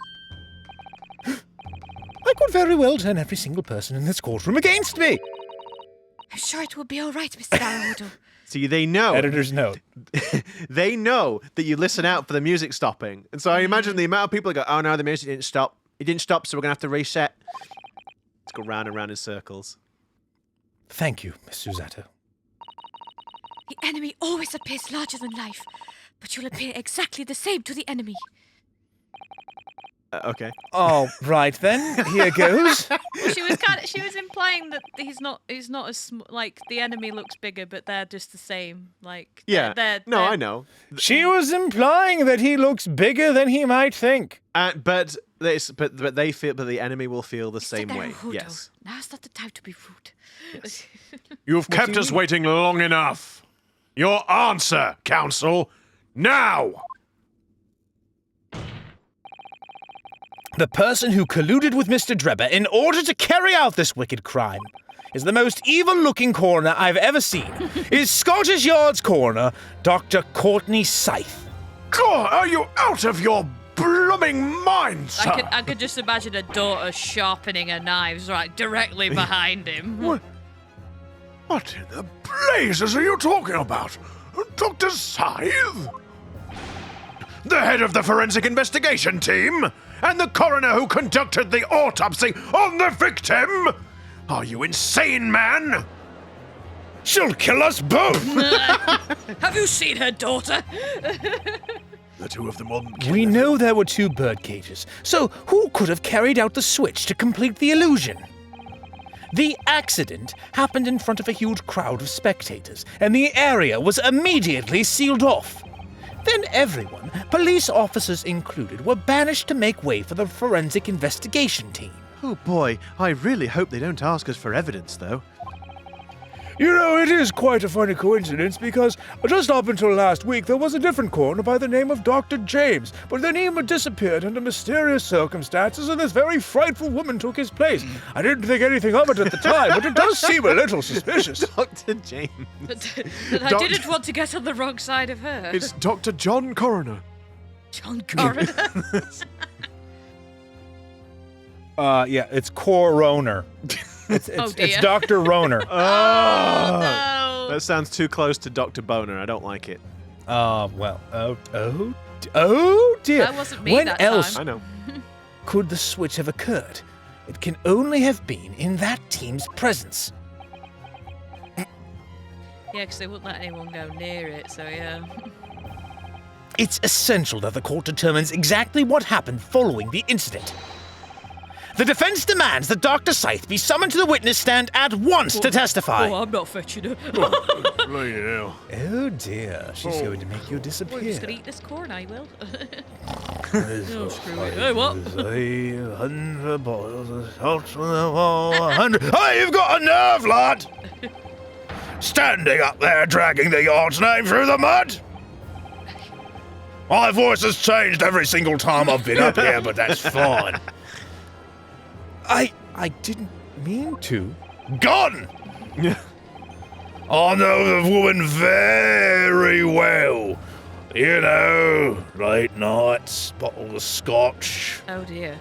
I could very well turn every single person in this courtroom against me. I'm sure it will be all right, Mr. Naruhodo. See, they know. Editor's note. They know that you listen out for the music stopping. And so I imagine the amount of people that go, oh no, the music didn't stop. It didn't stop, so we're going to have to reset. Let's go round and round in circles. Thank you, Miss Susato. The enemy always appears larger than life, but you'll appear exactly the same to the enemy. Okay. All right then, here goes. Well, she was implying that he's not as like the enemy looks bigger, but they're just the same. Like Yeah. they're I know. She was implying that he looks bigger than he might think. But they feel, but the enemy will feel the same way. Naruhodo, Yes. now's not the time to be rude. You've kept us waiting long enough. Your answer, counsel, now! The person who colluded with Mr. Drebber in order to carry out this wicked crime is the most evil-looking coroner I've ever seen. Is Scottish Yard's coroner, Dr. Courtney Scythe. God, are you out of your blooming mind, sir? I could just imagine a daughter sharpening her knives right directly behind him. What in the blazes are you talking about? Dr. Scythe? The head of the forensic investigation team? And the coroner who conducted the autopsy on the victim? Are you insane, man? She'll kill us both! Have you seen her daughter? The two of them will We know there were 2 bird cages, so who could have carried out the switch to complete the illusion? The accident happened in front of a huge crowd of spectators, and the area was immediately sealed off. Then everyone, police officers included, were banished to make way for the forensic investigation team. Oh boy, I really hope they don't ask us for evidence, though. You know, it is quite a funny coincidence because just up until last week there was a different coroner by the name of Dr. James, but then he disappeared under mysterious circumstances and this very frightful woman took his place. I didn't think anything of it at the time, but it does seem a little suspicious. Dr. James. But I didn't want to get on the wrong side of her. It's Dr. John Coroner. John Coroner. Yeah, it's Coroner. It's dear. Dr. Roner. Oh, no. That sounds too close to Dr. Boner. I don't like it. Oh dear. That wasn't me When that else time. I know. could the switch have occurred? It can only have been in that team's presence. Yeah, because they wouldn't let anyone go near it, so yeah. It's essential that the court determines exactly what happened following the incident. The defense demands that Dr. Scythe be summoned to the witness stand at once to testify. Oh, I'm not fetching her. Bloody hell. Oh dear, she's going to make you Well, disappear. you're just going to eat this corn, I will. Oh, screw it. Hey, what? 100 bottles of salt from the wall, 100. Hey, you've got a nerve, lad! Standing up there dragging the yard's name through the mud! My voice has changed every single time I've been up here, but that's fine. I didn't mean to. Gone! I know the woman very well. You know, late nights, bottle of scotch, Oh, dear.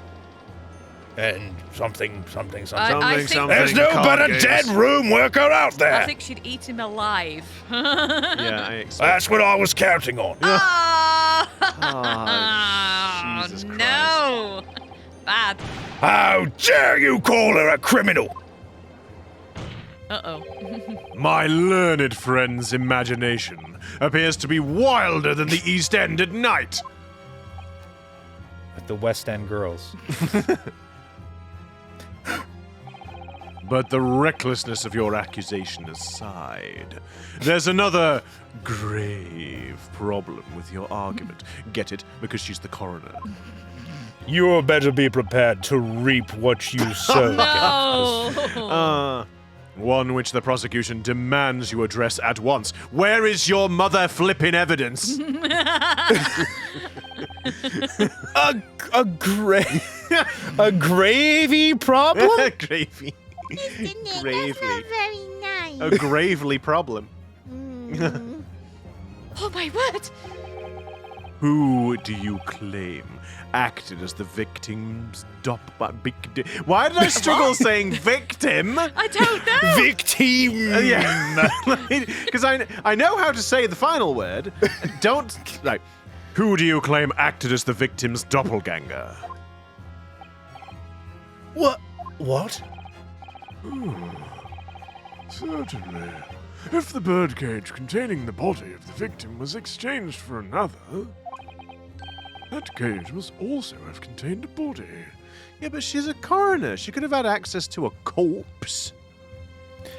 and something. I think, There's no better dead room worker out there. I think she'd eat him alive. Yeah, I expect. That's what I was counting on. Oh, Jesus no. Bad. How dare you call her a criminal? Uh-oh. My learned friend's imagination appears to be wilder than the East End at night. With the West End girls. But the recklessness of your accusation aside, there's another grave problem with your argument. Get it? Because she's the coroner. You better be prepared to reap what you sow. No. One which the prosecution demands you address at once. Where is your mother flipping evidence? A gravy problem? Gravy. That's Gravely. not very nice. A gravely problem. Oh, my word. Who do you claim acted as the victim's Why did I struggle saying victim? I don't know. Victim. Yeah, because I know how to say the final word. Don't right. Who do you claim acted as the victim's doppelganger? What? Certainly. If the birdcage containing the body of the victim was exchanged for another, that cage must also have contained a body. Yeah, but she's a coroner. She could have had access to a corpse.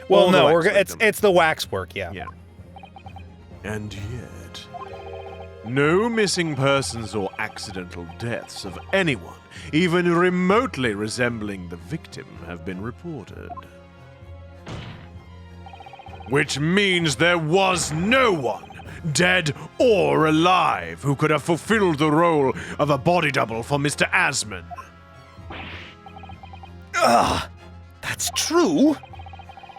Well, Or the no, wax victim. it's the waxwork, yeah. Yeah. And yet, no missing persons or accidental deaths of anyone, even remotely resembling the victim, have been reported. Which means there was no one, dead or alive, who could have fulfilled the role of a body double for Mr. Asman. That's true.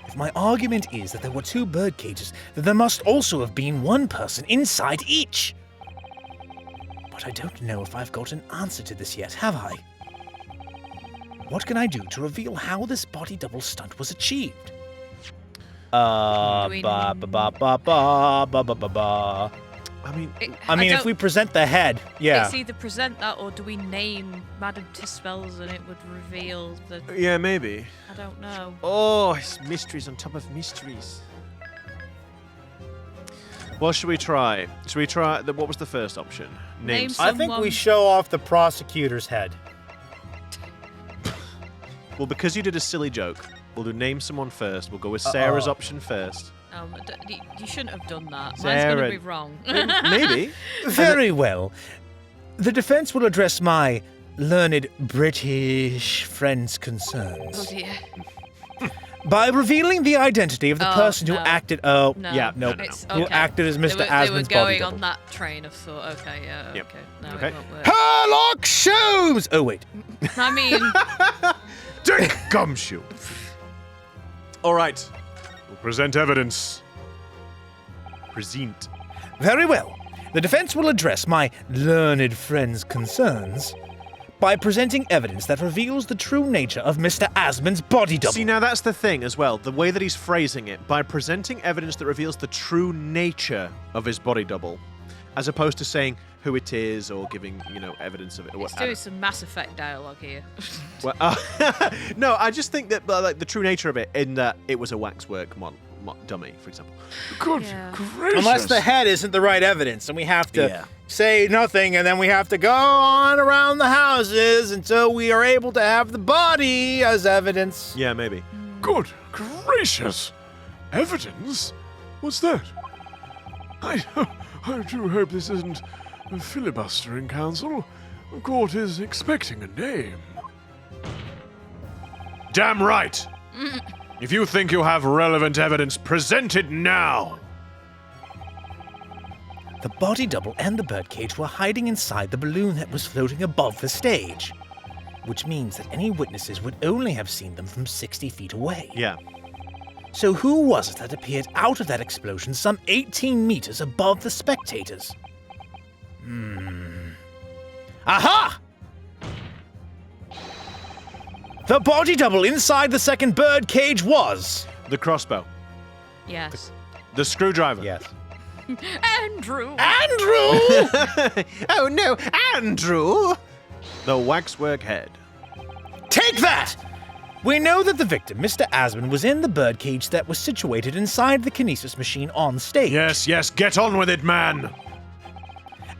If my argument is that there were 2 bird cages, then there must also have been one person inside each. But I don't know if I've got an answer to this yet, have I? What can I do to reveal how this body double stunt was achieved? Do we- I mean, I mean, if don't- we present the head, yeah. It's either present that or do we name Madame Tiswells and it would reveal the... yeah, maybe. I don't know. Oh, it's mysteries on top of mysteries. What should we try? Should we try? What was the first option? Name I think we someone- show off the prosecutor's head. Well, because you did a silly joke, we'll do name someone first. We'll go with Sarah's option first. You shouldn't have done that. Mine's Sarah. going to be wrong. Maybe. Very well. The defense will address my learned British friend's Oh concerns dear. by revealing the identity of the Oh, person who no. acted. No. Yeah, no. It's Who okay. acted as Mr. They were Asman's going body double. on that train of thought. Okay, yeah, Yep. okay. No, Okay. it won't work. Herlock Sholmes! Oh, wait. I mean, Dick Gumshoe. All right. We'll present evidence. Present. Very well. The defense will address my learned friend's concerns by presenting evidence that reveals the true nature of Mr. Asman's body double. See, now that's the thing as well. The way that he's phrasing it, by presenting evidence that reveals the true nature of his body double, as opposed to saying who it is or giving, evidence of it. it's doing some Mass Effect dialogue here. Well, no, I just think that like the true nature of it, in that it was a waxwork dummy, for example. Good Yeah. gracious. Unless the head isn't the right evidence, and we have to Yeah. say nothing, and then we have to go on around the houses until we are able to have the body as evidence. Yeah, maybe. Good gracious. Evidence? What's that? I do hope this isn't a filibustering council. The court is expecting a name. Damn right. If you think you have relevant evidence, present it now. The body double and the birdcage were hiding inside the balloon that was floating above the stage, which means that any witnesses would only have seen them from 60 feet away. Yeah. So who was it that appeared out of that explosion some 18 meters above the spectators? Aha! The body double inside the second birdcage was... The crossbow. Yes. The screwdriver. Yes. Andrew! Andrew! Oh no, Andrew! The waxwork head. Take that! We know that the victim, Mr. Asman, was in the birdcage that was situated inside the kinesis machine on stage. Yes, get on with it, man.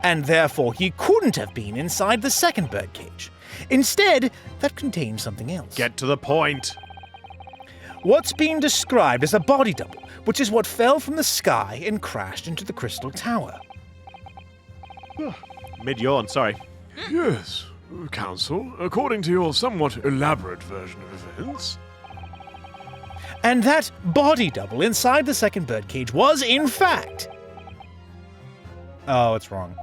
And therefore he couldn't have been inside the second birdcage. Instead, that contained something else. Get to the point. What's being described as a body double, which is what fell from the sky and crashed into the crystal tower. Mid-yawn, sorry. Yes, counsel, according to your somewhat elaborate version of events. And that body double inside the second birdcage was, in fact... Oh, it's wrong.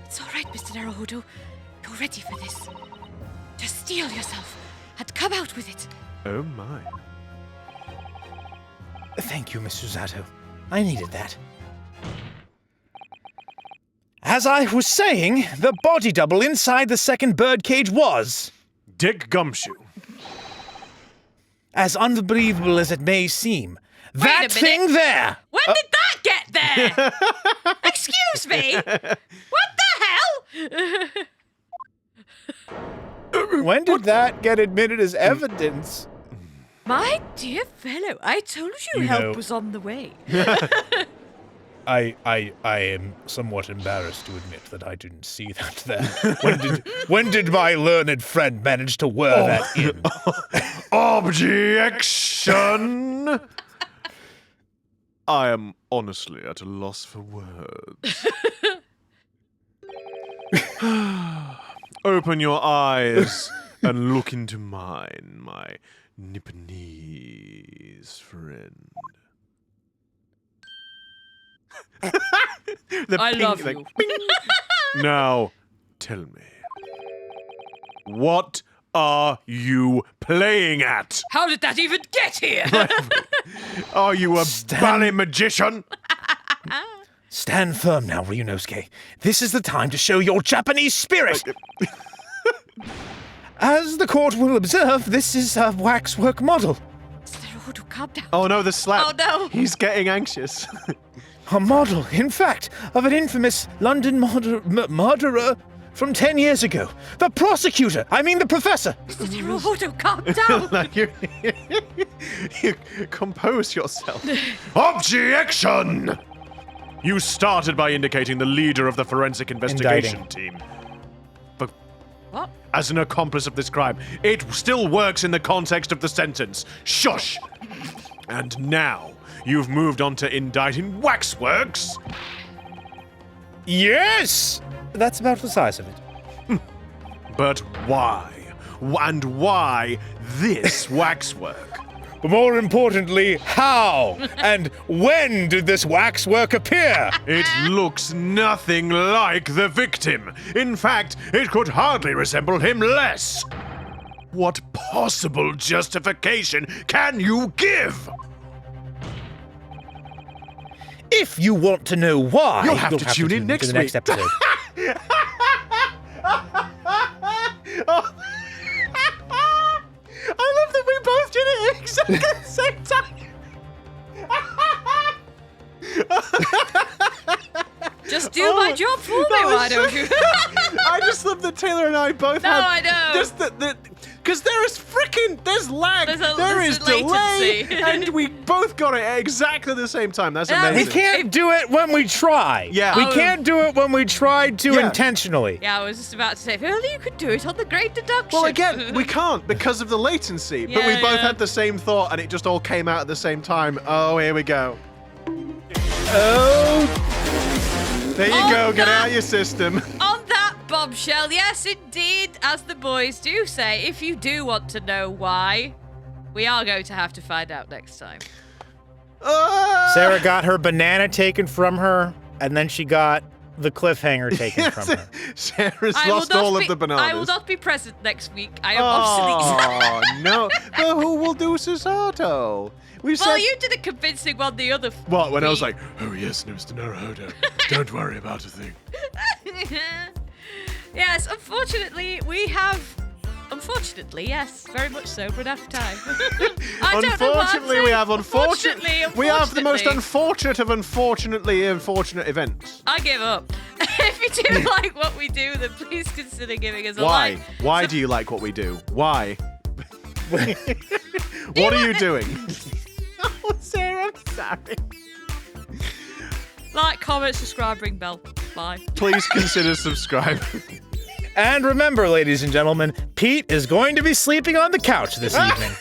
It's all right, Mr. Naruhodo. You're ready for this. Just steel yourself and come out with it. Oh my. Thank you, Mr. Zato. I needed that. As I was saying, the body double inside the second birdcage was, Dick Gumshoe. as unbelievable as it may seem, a that minute. thing there! When did that get there? Excuse me? What the hell? When did that get admitted as evidence? My dear fellow, I told you, You help know- was on the way. I am somewhat embarrassed to admit that I didn't see that there. When did my learned friend manage to whir that in? Objection! I am honestly at a loss for words. Open your eyes and look into mine, my Nipponese friend. The I pink, love like, you. bing. Now, tell me, what are you playing at? How did that even get here? Are you a ballet magician? Stand firm now, Ryunosuke. This is the time to show your Japanese spirit. As the court will observe, this is a waxwork model. Mr. Naruhodo, calm down. Oh no, the slap. Oh, no. He's getting anxious. A model, in fact, of an infamous London murderer from 10 years ago. The prosecutor! I mean the professor! Mr. Teruhodo, calm down! You compose yourself. Objection! You started by indicating the leader of the forensic investigation team. But What? as an accomplice of this crime, it still works in the context of the sentence. Shush! And now, you've moved on to indicting Waxworks? Yes! That's about the size of it. But why? And why this waxwork? But more importantly, how and when did this waxwork appear? It looks nothing like the victim. In fact, it could hardly resemble him less. What possible justification can you give? If you want to know why, You'll have to tune in next to the next week. episode. I love that we both did it exactly at the same time. Just do my job for me, why don't you? I just love that Taylor and I both No, have. I know. Just because there's lag, There's there is delay, latency. and we both got it at exactly the same time. That's Yeah, amazing. We can't do it when we try. Yeah. We Oh. can't do it when we tried to Yeah. intentionally. Yeah, I was just about to say, if only you could do it on the Great Deduction. Well, again, we can't because of the latency. But we Yeah, both yeah. had the same thought, and it just all came out at the same time. Oh, here we go. Oh, There you Oh, go. Get no. out your system. On that bombshell, yes, indeed, as the boys do say, if you do want to know why, we are going to have to find out next time. Sarah got her banana taken from her, and then she got the cliffhanger taken from her. Sarah's I will lost not all be- of the bananas. I will not be present next week. I am obsolete. Oh, no. But who will do Susato? We Well, said... you did a convincing one the other. What, when I was week. like, oh yes, Mr. Naruhodo, don't worry about a thing. Yes, unfortunately, we have. Unfortunately, yes, very much so, run out of time. I don't know what I'm Unfortunately, we saying. have Unfortunately, we have the most unfortunately. unfortunate of unfortunately unfortunate events. I give up. If you do like what we do, then please consider giving us a Why? like. Why do you like what we do? Why? What are you doing? Oh, Sarah, I'm sorry. Like, comment, subscribe, ring bell. Bye. Please consider subscribing. And remember, ladies and gentlemen, Pete is going to be sleeping on the couch this evening.